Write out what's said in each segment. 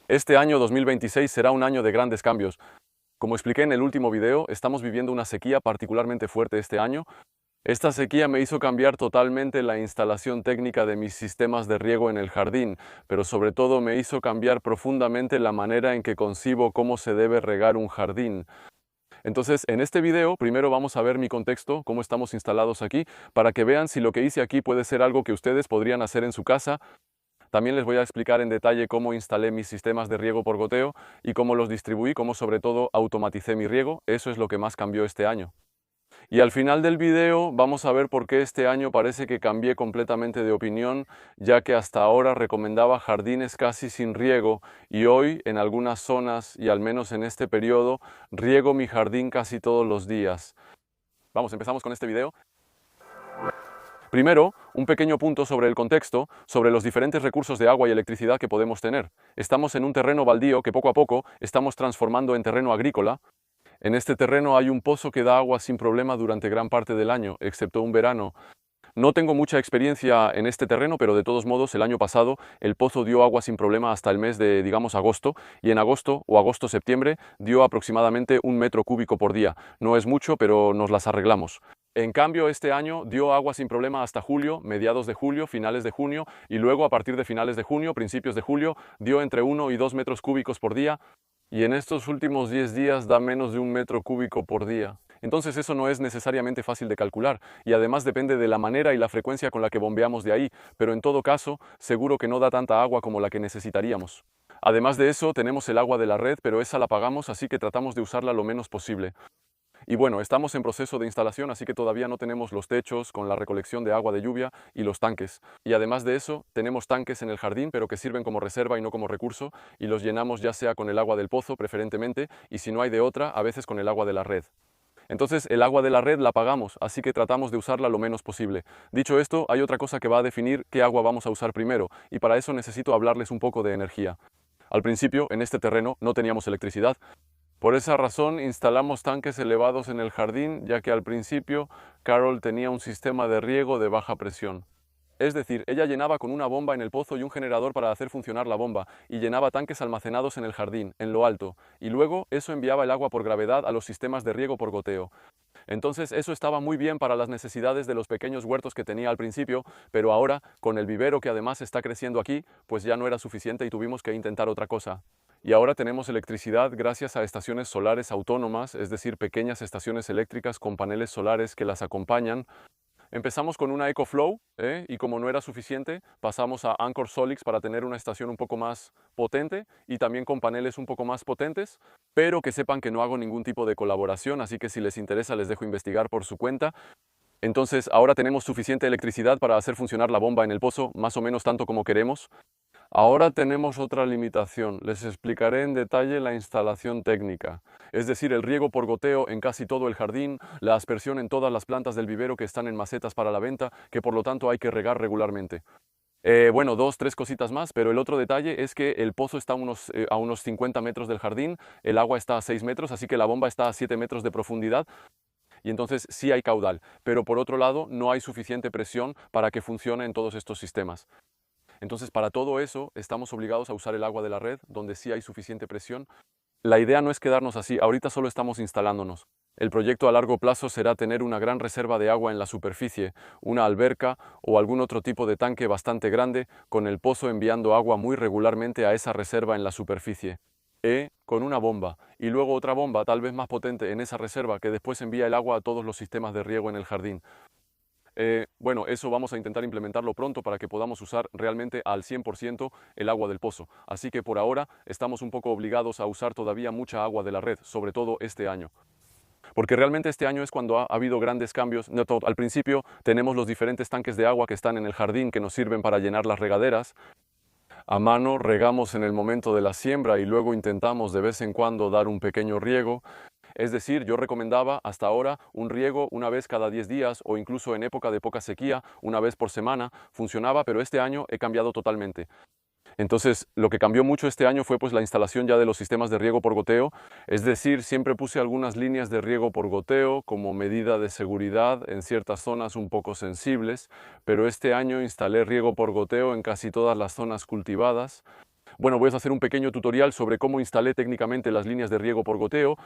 Este año 2026 será un año de grandes cambios. Como expliqué en el último video, estamos viviendo una sequía particularmente fuerte este año. Esta sequía me hizo cambiar totalmente la instalación técnica de mis sistemas de riego en el jardín, pero sobre todo me hizo cambiar profundamente la manera en que concibo cómo se debe regar un jardín. Entonces, en este video, primero vamos a ver mi contexto, cómo estamos instalados aquí, para que vean si lo que hice aquí puede ser algo que ustedes podrían hacer en su casa. También les voy a explicar en detalle cómo instalé mis sistemas de riego por goteo y cómo los distribuí, cómo sobre todo automaticé mi riego. Eso es lo que más cambió este año. Y al final del video vamos a ver por qué este año parece que cambié completamente de opinión, ya que hasta ahora recomendaba jardines casi sin riego y hoy en algunas zonas y al menos en este periodo riego mi jardín casi todos los días. Vamos, empezamos con este video. Primero, un pequeño punto sobre el contexto, sobre los diferentes recursos de agua y electricidad que podemos tener. Estamos en un terreno baldío que poco a poco estamos transformando en terreno agrícola. En este terreno hay un pozo que da agua sin problema durante gran parte del año, excepto un verano. No tengo mucha experiencia en este terreno, pero de todos modos el año pasado el pozo dio agua sin problema hasta el mes de, digamos, agosto, y en agosto o agosto-septiembre dio aproximadamente 1 metro cúbico por día. No es mucho, pero nos las arreglamos. En cambio, este año dio agua sin problema hasta julio, mediados de julio, finales de junio, y luego a partir de finales de junio, principios de julio, dio entre 1 y 2 metros cúbicos por día, y en estos últimos 10 días da menos de 1 metro cúbico por día. Entonces eso no es necesariamente fácil de calcular, y además depende de la manera y la frecuencia con la que bombeamos de ahí, pero en todo caso, seguro que no da tanta agua como la que necesitaríamos. Además de eso, tenemos el agua de la red, pero esa la pagamos, así que tratamos de usarla lo menos posible. Y bueno, estamos en proceso de instalación, así que todavía no tenemos los techos con la recolección de agua de lluvia y los tanques. Y además de eso, tenemos tanques en el jardín, pero que sirven como reserva y no como recurso, y los llenamos ya sea con el agua del pozo, preferentemente, y si no hay de otra, a veces con el agua de la red. Entonces, el agua de la red la pagamos, así que tratamos de usarla lo menos posible. Dicho esto, hay otra cosa que va a definir qué agua vamos a usar primero, y para eso necesito hablarles un poco de energía. Al principio, en este terreno, no teníamos electricidad. Por esa razón instalamos tanques elevados en el jardín, ya que al principio Carol tenía un sistema de riego de baja presión. Es decir, ella llenaba con una bomba en el pozo y un generador para hacer funcionar la bomba, y llenaba tanques almacenados en el jardín, en lo alto, y luego eso enviaba el agua por gravedad a los sistemas de riego por goteo. Entonces eso estaba muy bien para las necesidades de los pequeños huertos que tenía al principio, pero ahora, con el vivero que además está creciendo aquí, pues ya no era suficiente y tuvimos que intentar otra cosa. Y ahora tenemos electricidad gracias a estaciones solares autónomas, es decir, pequeñas estaciones eléctricas con paneles solares que las acompañan. Empezamos con una EcoFlow, y como no era suficiente, pasamos a Anchor Solix para tener una estación un poco más potente y también con paneles un poco más potentes, pero que sepan que no hago ningún tipo de colaboración, así que si les interesa les dejo investigar por su cuenta. Entonces ahora tenemos suficiente electricidad para hacer funcionar la bomba en el pozo, más o menos tanto como queremos. Ahora tenemos otra limitación. Les explicaré en detalle la instalación técnica, es decir, el riego por goteo en casi todo el jardín, la aspersión en todas las plantas del vivero que están en macetas para la venta, que por lo tanto hay que regar regularmente. Bueno, dos, tres cositas más, pero el otro detalle es que el pozo está a unos 50 metros del jardín, el agua está a 6 metros, así que la bomba está a 7 metros de profundidad, y entonces sí hay caudal, pero por otro lado no hay suficiente presión para que funcione en todos estos sistemas. Entonces, para todo eso, estamos obligados a usar el agua de la red, donde sí hay suficiente presión. La idea no es quedarnos así, ahorita solo estamos instalándonos. El proyecto a largo plazo será tener una gran reserva de agua en la superficie, una alberca o algún otro tipo de tanque bastante grande, con el pozo enviando agua muy regularmente a esa reserva en la superficie. Con una bomba, y luego otra bomba tal vez más potente en esa reserva que después envía el agua a todos los sistemas de riego en el jardín. Bueno, eso vamos a intentar implementarlo pronto para que podamos usar realmente al 100% el agua del pozo. Así que por ahora estamos un poco obligados a usar todavía mucha agua de la red, sobre todo este año. Porque realmente este año es cuando ha habido grandes cambios. Al principio tenemos los diferentes tanques de agua que están en el jardín que nos sirven para llenar las regaderas. A mano regamos en el momento de la siembra y luego intentamos de vez en cuando dar un pequeño riego. Es decir, yo recomendaba hasta ahora un riego una vez cada 10 días o incluso en época de poca sequía, una vez por semana. Funcionaba, pero este año he cambiado totalmente. Entonces, lo que cambió mucho este año fue pues la instalación ya de los sistemas de riego por goteo. Es decir, siempre puse algunas líneas de riego por goteo como medida de seguridad en ciertas zonas un poco sensibles, pero este año instalé riego por goteo en casi todas las zonas cultivadas. Bueno, voy a hacer un pequeño tutorial sobre cómo instalé técnicamente las líneas de riego por goteo.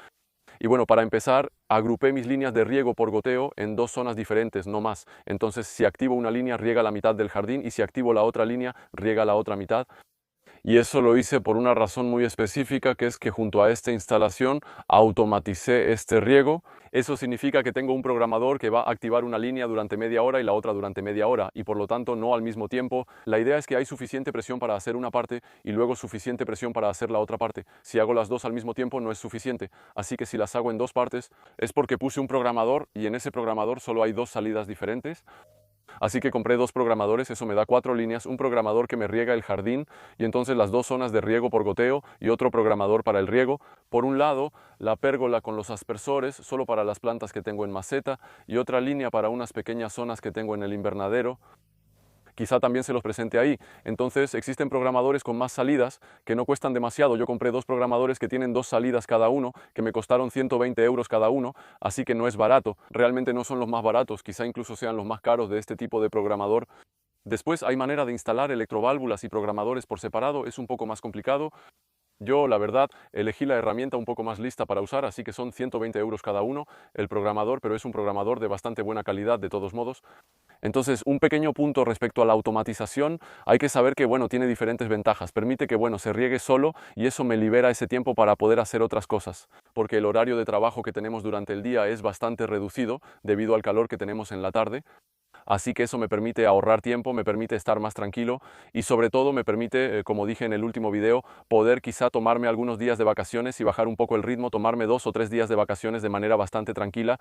Y bueno, para empezar, agrupé mis líneas de riego por goteo en dos zonas diferentes, no más. Entonces, si activo una línea, riega la mitad del jardín, y si activo la otra línea, riega la otra mitad. Y eso lo hice por una razón muy específica, que es que junto a esta instalación automaticé este riego. Eso significa que tengo un programador que va a activar una línea durante media hora y la otra durante media hora, y por lo tanto no al mismo tiempo. La idea es que hay suficiente presión para hacer una parte y luego suficiente presión para hacer la otra parte. Si hago las dos al mismo tiempo no es suficiente, así que si las hago en dos partes es porque puse un programador y en ese programador solo hay dos salidas diferentes. Así que compré dos programadores, eso me da 4 líneas, un programador que me riega el jardín y entonces las dos zonas de riego por goteo y otro programador para el riego. Por un lado, la pérgola con los aspersores, solo para las plantas que tengo en maceta, y otra línea para unas pequeñas zonas que tengo en el invernadero. Quizá también se los presente ahí. Entonces existen programadores con más salidas que no cuestan demasiado. Yo compré dos programadores que tienen dos salidas cada uno, que me costaron 120 euros cada uno, así que no es barato. Realmente no son los más baratos, quizá incluso sean los más caros de este tipo de programador. Después hay manera de instalar electroválvulas y programadores por separado, es un poco más complicado. Yo, la verdad, elegí la herramienta un poco más lista para usar, así que son 120 euros cada uno el programador, pero es un programador de bastante buena calidad de todos modos. Entonces, un pequeño punto respecto a la automatización, hay que saber que, bueno, tiene diferentes ventajas. Permite que, bueno, se riegue solo y eso me libera ese tiempo para poder hacer otras cosas, porque el horario de trabajo que tenemos durante el día es bastante reducido debido al calor que tenemos en la tarde. Así que eso me permite ahorrar tiempo, me permite estar más tranquilo y sobre todo me permite, como dije en el último video, poder quizá tomarme algunos días de vacaciones y bajar un poco el ritmo, tomarme 2 o 3 días de vacaciones de manera bastante tranquila.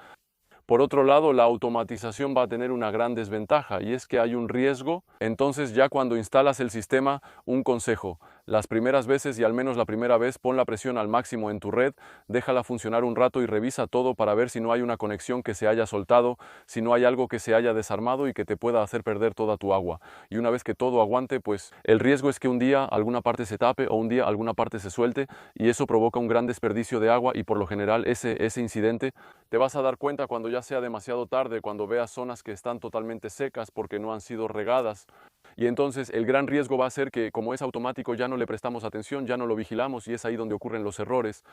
Por otro lado, la automatización va a tener una gran desventaja y es que hay un riesgo. Entonces, ya cuando instalas el sistema, un consejo: las primeras veces y al menos la primera vez pon la presión al máximo en tu red, déjala funcionar un rato y revisa todo para ver si no hay una conexión que se haya soltado, si no hay algo que se haya desarmado y que te pueda hacer perder toda tu agua. Y una vez que todo aguante, pues el riesgo es que un día alguna parte se tape o un día alguna parte se suelte y eso provoca un gran desperdicio de agua, y por lo general ese incidente te vas a dar cuenta cuando ya sea demasiado tarde, cuando veas zonas que están totalmente secas porque no han sido regadas. Y entonces el gran riesgo va a ser que, como es automático, ya no le prestamos atención, ya no lo vigilamos y es ahí donde ocurren los errores.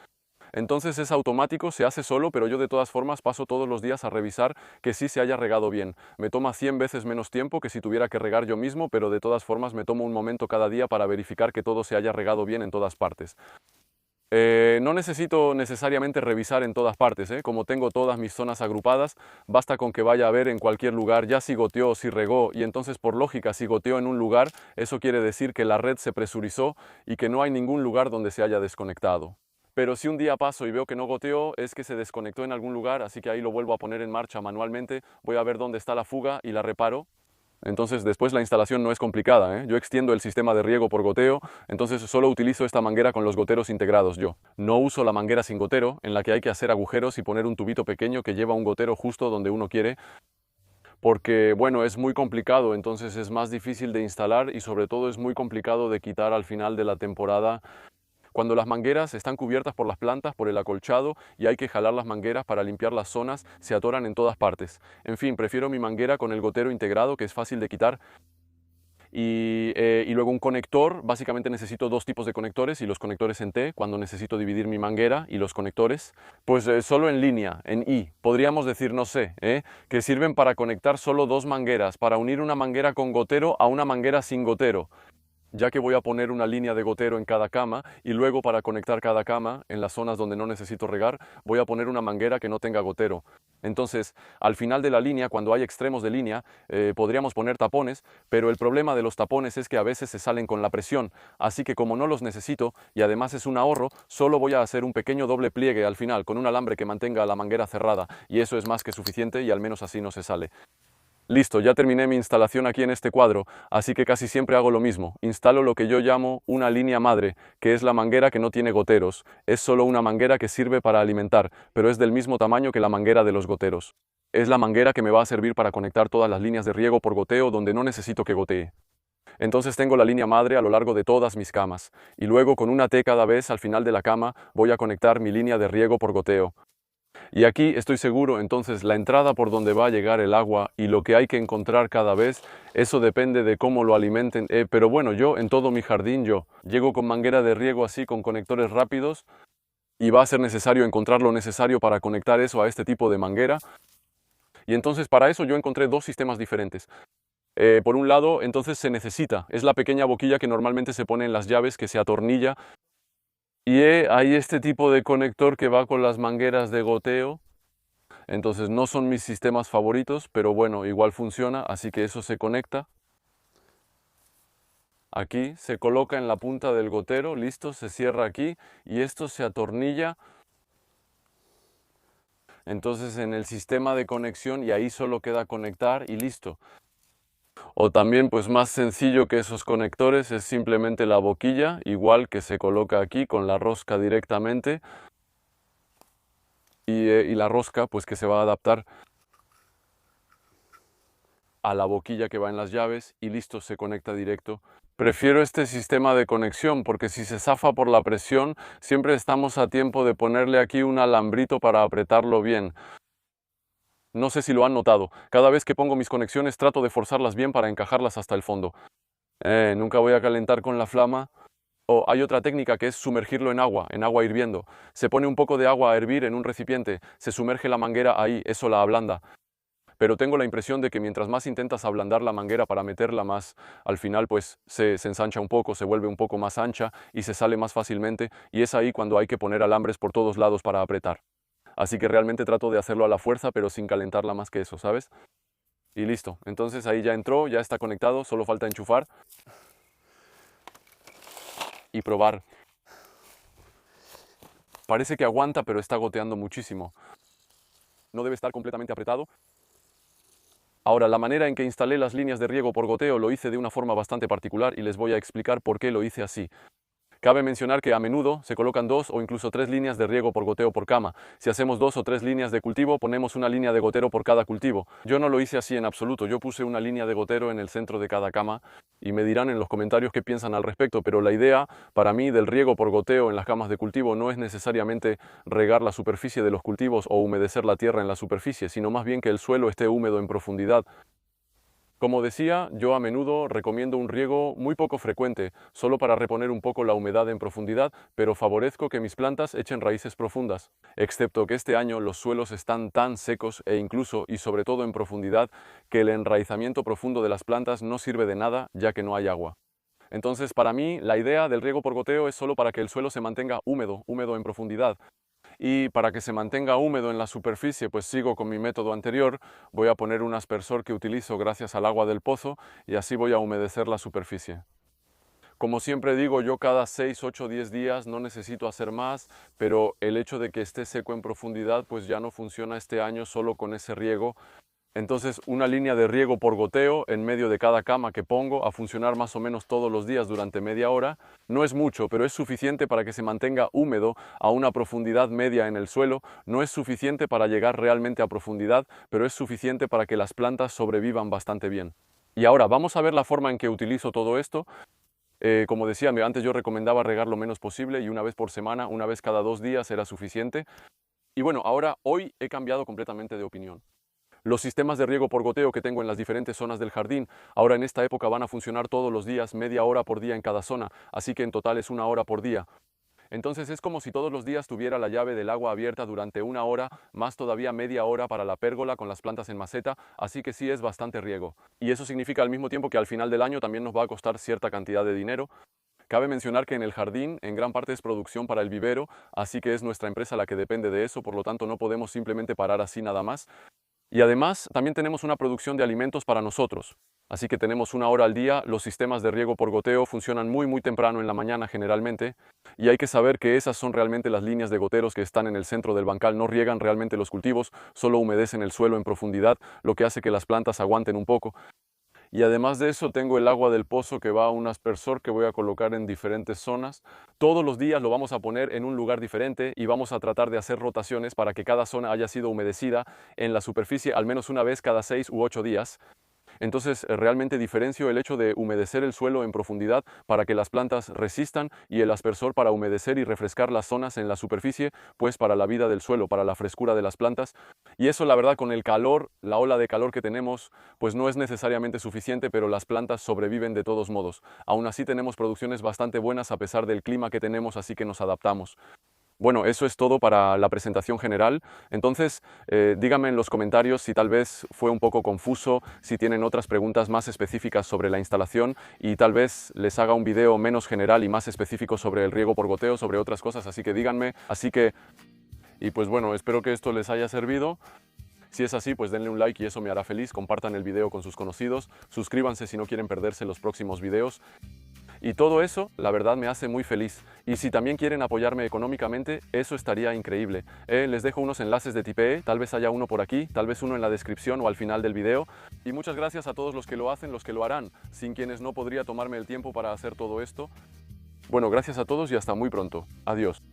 Entonces es automático, se hace solo, pero yo de todas formas paso todos los días a revisar que sí se haya regado bien. Me toma 100 veces menos tiempo que si tuviera que regar yo mismo, pero de todas formas me tomo un momento cada día para verificar que todo se haya regado bien en todas partes. No necesito necesariamente revisar en todas partes, como tengo todas mis zonas agrupadas, basta con que vaya a ver en cualquier lugar ya si goteó o si regó, y entonces por lógica, si goteó en un lugar, eso quiere decir que la red se presurizó y que no hay ningún lugar donde se haya desconectado. Pero si un día paso y veo que no goteó, es que se desconectó en algún lugar, así que ahí lo vuelvo a poner en marcha manualmente, voy a ver dónde está la fuga y la reparo. Entonces después la instalación no es complicada, Yo extiendo el sistema de riego por goteo, entonces solo utilizo esta manguera con los goteros integrados yo. No uso la manguera sin gotero, en la que hay que hacer agujeros y poner un tubito pequeño que lleva un gotero justo donde uno quiere, porque bueno, es muy complicado, entonces es más difícil de instalar y sobre todo es muy complicado de quitar al final de la temporada. Cuando las mangueras están cubiertas por las plantas, por el acolchado, y hay que jalar las mangueras para limpiar las zonas, se atoran en todas partes. En fin, prefiero mi manguera con el gotero integrado, que es fácil de quitar. Y luego un conector, básicamente necesito dos tipos de conectores, y los conectores en T, cuando necesito dividir mi manguera, y los conectores, pues solo en línea, en I. Podríamos decir, no sé, que sirven para conectar solo dos mangueras, para unir una manguera con gotero a una manguera sin gotero, ya que voy a poner una línea de gotero en cada cama y luego, para conectar cada cama en las zonas donde no necesito regar, voy a poner una manguera que no tenga gotero. Entonces, al final de la línea, cuando hay extremos de línea, podríamos poner tapones, pero el problema de los tapones es que a veces se salen con la presión, así que como no los necesito y además es un ahorro, solo voy a hacer un pequeño doble pliegue al final con un alambre que mantenga la manguera cerrada, y eso es más que suficiente y al menos así no se sale. Listo, ya terminé mi instalación aquí en este cuadro, así que casi siempre hago lo mismo. Instalo lo que yo llamo una línea madre, que es la manguera que no tiene goteros. Es solo una manguera que sirve para alimentar, pero es del mismo tamaño que la manguera de los goteros. Es la manguera que me va a servir para conectar todas las líneas de riego por goteo donde no necesito que gotee. Entonces tengo la línea madre a lo largo de todas mis camas, y luego con una T cada vez al final de la cama voy a conectar mi línea de riego por goteo. Y aquí estoy seguro, entonces, la entrada por donde va a llegar el agua y lo que hay que encontrar cada vez, eso depende de cómo lo alimenten. Pero bueno, yo en todo mi jardín, yo llego con manguera de riego así, con conectores rápidos, y va a ser necesario encontrar lo necesario para conectar eso a este tipo de manguera. Y entonces para eso yo encontré dos sistemas diferentes. Por un lado, entonces se necesita, es la pequeña boquilla que normalmente se pone en las llaves, que se atornilla. Y hay este tipo de conector que va con las mangueras de goteo. Entonces no son mis sistemas favoritos, pero bueno, igual funciona, así que eso se conecta. Aquí se coloca en la punta del gotero, listo, se cierra aquí y esto se atornilla. Entonces en el sistema de conexión y ahí solo queda conectar y listo. O también pues más sencillo que esos conectores es simplemente la boquilla, igual que se coloca aquí con la rosca directamente. Y la rosca pues que se va a adaptar a la boquilla que va en las llaves y listo, se conecta directo. Prefiero este sistema de conexión porque si se zafa por la presión, siempre estamos a tiempo de ponerle aquí un alambrito para apretarlo bien. No sé si lo han notado, cada vez que pongo mis conexiones trato de forzarlas bien para encajarlas hasta el fondo. Nunca voy a calentar con la flama. O hay otra técnica que es sumergirlo en agua hirviendo. Se pone un poco de agua a hervir en un recipiente, se sumerge la manguera ahí, eso la ablanda. Pero tengo la impresión de que mientras más intentas ablandar la manguera para meterla más, al final pues se ensancha un poco, se vuelve un poco más ancha y se sale más fácilmente y es ahí cuando hay que poner alambres por todos lados para apretar. Así que realmente trato de hacerlo a la fuerza pero sin calentarla más que eso, ¿sabes? Y listo, entonces ahí ya entró, ya está conectado, solo falta enchufar y probar. Parece que aguanta pero está goteando muchísimo. No debe estar completamente apretado. Ahora, la manera en que instalé las líneas de riego por goteo lo hice de una forma bastante particular y les voy a explicar por qué lo hice así. Cabe mencionar que a menudo se colocan 2 o incluso 3 líneas de riego por goteo por cama. Si hacemos 2 o 3 líneas de cultivo, ponemos una línea de gotero por cada cultivo. Yo no lo hice así en absoluto, yo puse una línea de gotero en el centro de cada cama y me dirán en los comentarios qué piensan al respecto, pero la idea para mí del riego por goteo en las camas de cultivo no es necesariamente regar la superficie de los cultivos o humedecer la tierra en la superficie, sino más bien que el suelo esté húmedo en profundidad. Como decía, yo a menudo recomiendo un riego muy poco frecuente, solo para reponer un poco la humedad en profundidad, pero favorezco que mis plantas echen raíces profundas, excepto que este año los suelos están tan secos e incluso y sobre todo en profundidad que el enraizamiento profundo de las plantas no sirve de nada ya que no hay agua. Entonces, para mí, la idea del riego por goteo es solo para que el suelo se mantenga húmedo en profundidad, y para que se mantenga húmedo en la superficie, pues sigo con mi método anterior, voy a poner un aspersor que utilizo gracias al agua del pozo y así voy a humedecer la superficie. Como siempre digo, yo cada 6, 8, 10 días no necesito hacer más, pero el hecho de que esté seco en profundidad pues ya no funciona este año solo con ese riego. Entonces una línea de riego por goteo en medio de cada cama que pongo a funcionar más o menos todos los días durante media hora. No es mucho, pero es suficiente para que se mantenga húmedo a una profundidad media en el suelo. No es suficiente para llegar realmente a profundidad, pero es suficiente para que las plantas sobrevivan bastante bien. Y ahora vamos a ver la forma en que utilizo todo esto. Como decía, antes yo recomendaba regar lo menos posible y una vez por semana, una vez cada 2 días era suficiente. Y bueno, hoy he cambiado completamente de opinión. Los sistemas de riego por goteo que tengo en las diferentes zonas del jardín, ahora en esta época van a funcionar todos los días, media hora por día en cada zona, así que en total es 1 hora por día. Entonces es como si todos los días tuviera la llave del agua abierta durante 1 hora, más todavía media hora para la pérgola con las plantas en maceta, así que sí es bastante riego. Y eso significa al mismo tiempo que al final del año también nos va a costar cierta cantidad de dinero. Cabe mencionar que en el jardín en gran parte es producción para el vivero, así que es nuestra empresa la que depende de eso, por lo tanto no podemos simplemente parar así nada más. Y además también tenemos una producción de alimentos para nosotros. Así que tenemos 1 hora al día, los sistemas de riego por goteo funcionan muy temprano en la mañana generalmente, y hay que saber que esas son realmente las líneas de goteros que están en el centro del bancal, no riegan realmente los cultivos, solo humedecen el suelo en profundidad, lo que hace que las plantas aguanten un poco. Y además de eso tengo el agua del pozo que va a un aspersor que voy a colocar en diferentes zonas. Todos los días lo vamos a poner en un lugar diferente y vamos a tratar de hacer rotaciones para que cada zona haya sido humedecida en la superficie al menos una vez cada 6 u 8 días. Entonces, realmente diferencio el hecho de humedecer el suelo en profundidad para que las plantas resistan y el aspersor para humedecer y refrescar las zonas en la superficie, pues para la vida del suelo, para la frescura de las plantas. Y eso, la verdad, con el calor, la ola de calor que tenemos, pues no es necesariamente suficiente, pero las plantas sobreviven de todos modos. Aún así tenemos producciones bastante buenas a pesar del clima que tenemos, así que nos adaptamos. Bueno, eso es todo para la presentación general. Entonces, díganme en los comentarios si tal vez fue un poco confuso, si tienen otras preguntas más específicas sobre la instalación y tal vez les haga un video menos general y más específico sobre el riego por goteo, sobre otras cosas, así que díganme. Y pues bueno, espero que esto les haya servido. Si es así, pues denle un like y eso me hará feliz. Compartan el video con sus conocidos. Suscríbanse si no quieren perderse los próximos videos. Y todo eso, la verdad, me hace muy feliz. Y si también quieren apoyarme económicamente, eso estaría increíble. Les dejo unos enlaces de Tipeee, tal vez haya uno por aquí, tal vez uno en la descripción o al final del video. Y muchas gracias a todos los que lo hacen, los que lo harán, sin quienes no podría tomarme el tiempo para hacer todo esto. Bueno, gracias a todos y hasta muy pronto. Adiós.